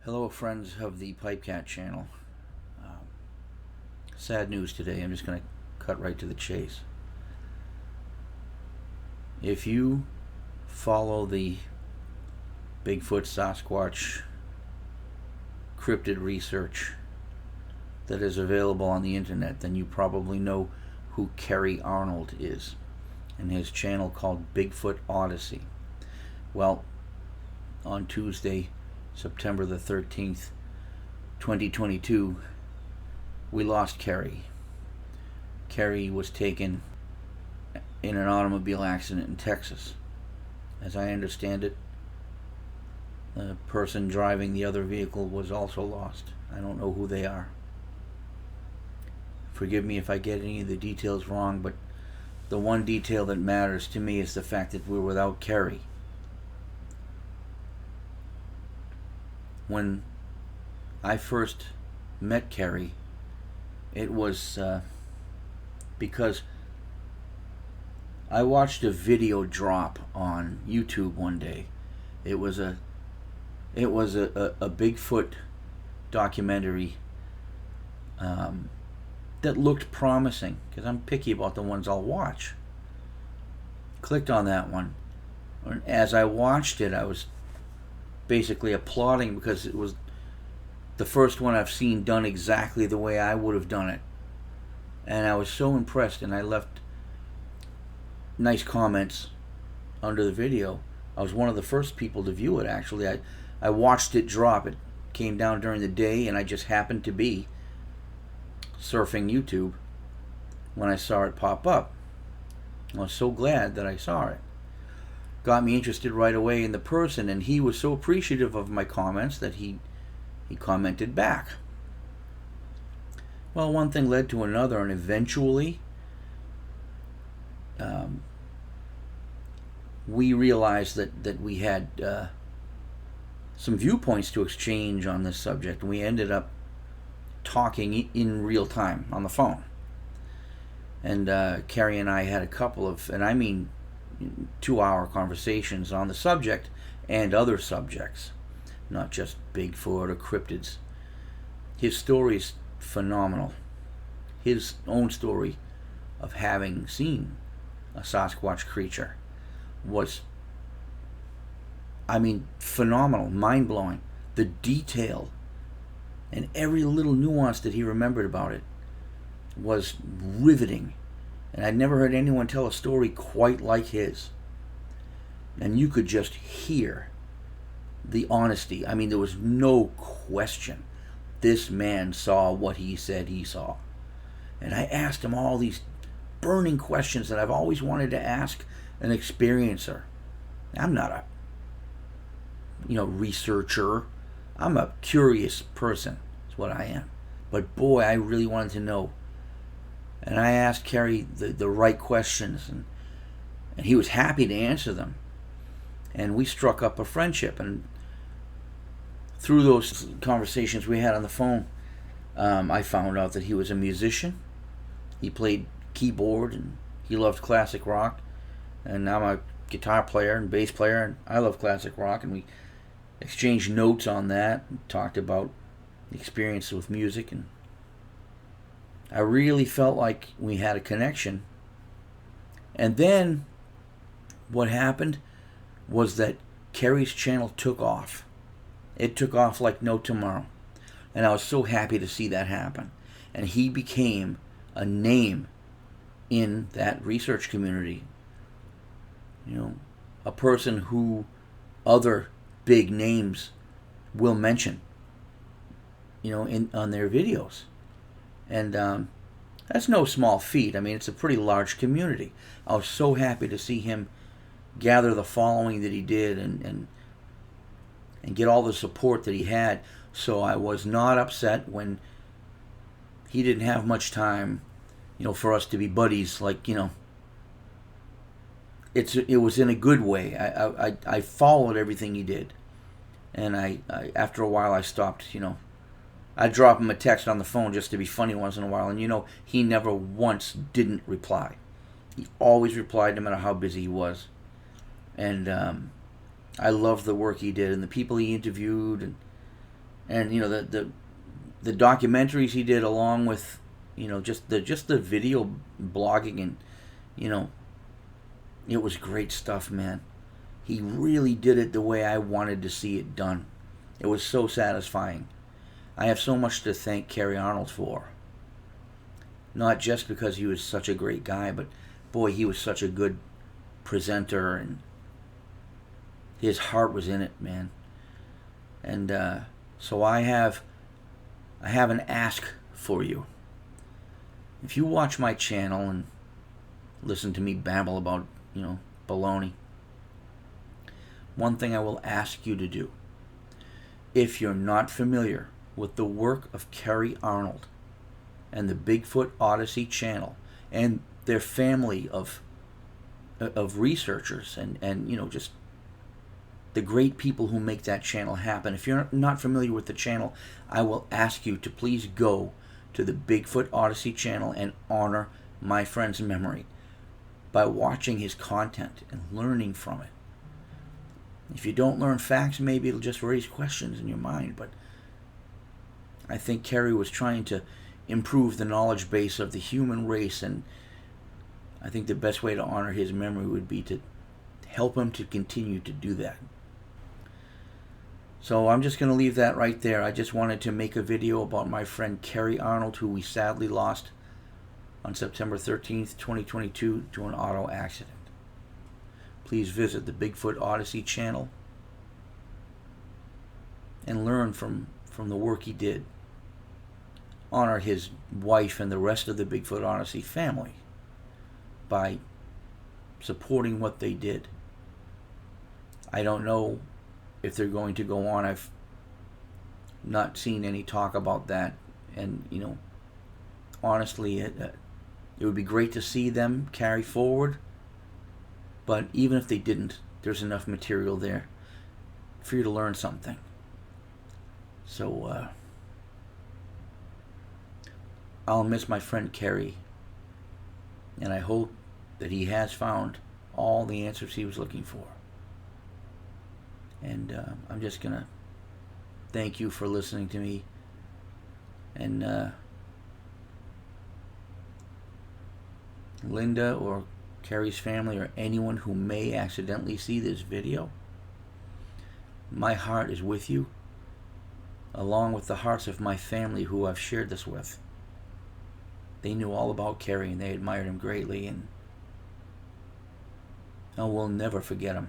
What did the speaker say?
Hello, friends of the PipeCat channel. Sad news today. I'm just going to cut right to the chase. If you follow the Bigfoot, Sasquatch, cryptid research that is available on the internet, then you probably know who Kerry Arnold is and his channel called Bigfoot Odyssey. Well, on Tuesday, September the 13th, 2022, we lost Kerry. Kerry was taken in an automobile accident in Texas. As I understand it, the person driving the other vehicle was also lost. I don't know who they are. Forgive me if I get any of the details wrong, but the one detail that matters to me is the fact that we're without Kerry. When I first met Kerry, it was because I watched a video drop on YouTube one day. It was a Bigfoot documentary that looked promising, because I'm picky about the ones I'll watch. Clicked on that one. As I watched it, I was basically applauding because it was the first one I've seen done exactly the way I would have done it. And I was so impressed, and I left nice comments under the video. I was one of the first people to view it, actually. I watched it drop. It came down during the day, and I just happened to be surfing YouTube when I saw it pop up. I was so glad that I saw it. Got me interested right away in the person, and he was so appreciative of my comments that he commented back. Well, one thing led to another, and eventually we realized that we had some viewpoints to exchange on this subject, and we ended up talking in real time on the phone. And Kerry and I had a couple of, and I mean 2-hour conversations on the subject and other subjects, not just Bigfoot or cryptids. His story is phenomenal. His own story of having seen a Sasquatch creature was, I mean, phenomenal, mind-blowing. The detail and every little nuance that he remembered about it was riveting. And I'd never heard anyone tell a story quite like his. And you could just hear the honesty. I mean, there was no question. This man saw what he said he saw. And I asked him all these burning questions that I've always wanted to ask an experiencer. I'm not a, researcher. I'm a curious person. That's what I am. But boy, I really wanted to know. And I asked Kerry the right questions, and he was happy to answer them. And we struck up a friendship. And through those conversations we had on the phone, I found out that he was a musician. He played keyboard, and he loved classic rock. And I'm a guitar player and bass player, and I love classic rock. And we exchanged notes on that, and talked about experience with music, and I really felt like we had a connection. And then what happened was that Kerry's channel took off. It took off like no tomorrow. And I was so happy to see that happen. And he became a name in that research community. A person who other big names will mention, on their videos. And that's no small feat. I mean, it's a pretty large community. I was so happy to see him gather the following that he did, and get all the support that he had. So I was not upset when he didn't have much time, for us to be buddies. Like, it was in a good way. I followed everything he did, and I after a while I stopped. I'd drop him a text on the phone just to be funny once in a while, and he never once didn't reply. He always replied, no matter how busy he was. And I loved the work he did and the people he interviewed, and And the documentaries he did, along with just the video blogging, and it was great stuff, man. He really did it the way I wanted to see it done. It was so satisfying. I have so much to thank Kerry Arnold for. Not just because he was such a great guy, but boy, he was such a good presenter, and his heart was in it, man. And so I have an ask for you. If you watch my channel and listen to me babble about, baloney, one thing I will ask you to do, if you're not familiar with the work of Kerry Arnold and the Bigfoot Odyssey channel and their family of researchers and just the great people who make that channel happen. If you're not familiar with the channel, I will ask you to please go to the Bigfoot Odyssey channel and honor my friend's memory by watching his content and learning from it. If you don't learn facts, maybe it'll just raise questions in your mind, but I think Kerry was trying to improve the knowledge base of the human race, and I think the best way to honor his memory would be to help him to continue to do that. So I'm just going to leave that right there. I just wanted to make a video about my friend Kerry Arnold, who we sadly lost on September 13th, 2022 to an auto accident. Please visit the Bigfoot Odyssey channel and learn from the work he did. Honor his wife and the rest of the Bigfoot Odyssey family by supporting what they did. I don't know if they're going to go on. I've not seen any talk about that, and honestly, it would be great to see them carry forward, but even if they didn't, there's enough material there for you to learn something. So I'll miss my friend Kerry, and I hope that he has found all the answers he was looking for. And I'm just going to thank you for listening to me. And Linda or Kerry's family or anyone who may accidentally see this video, my heart is with you, along with the hearts of my family who I've shared this with. They knew all about Kerry and they admired him greatly, and I will never forget him.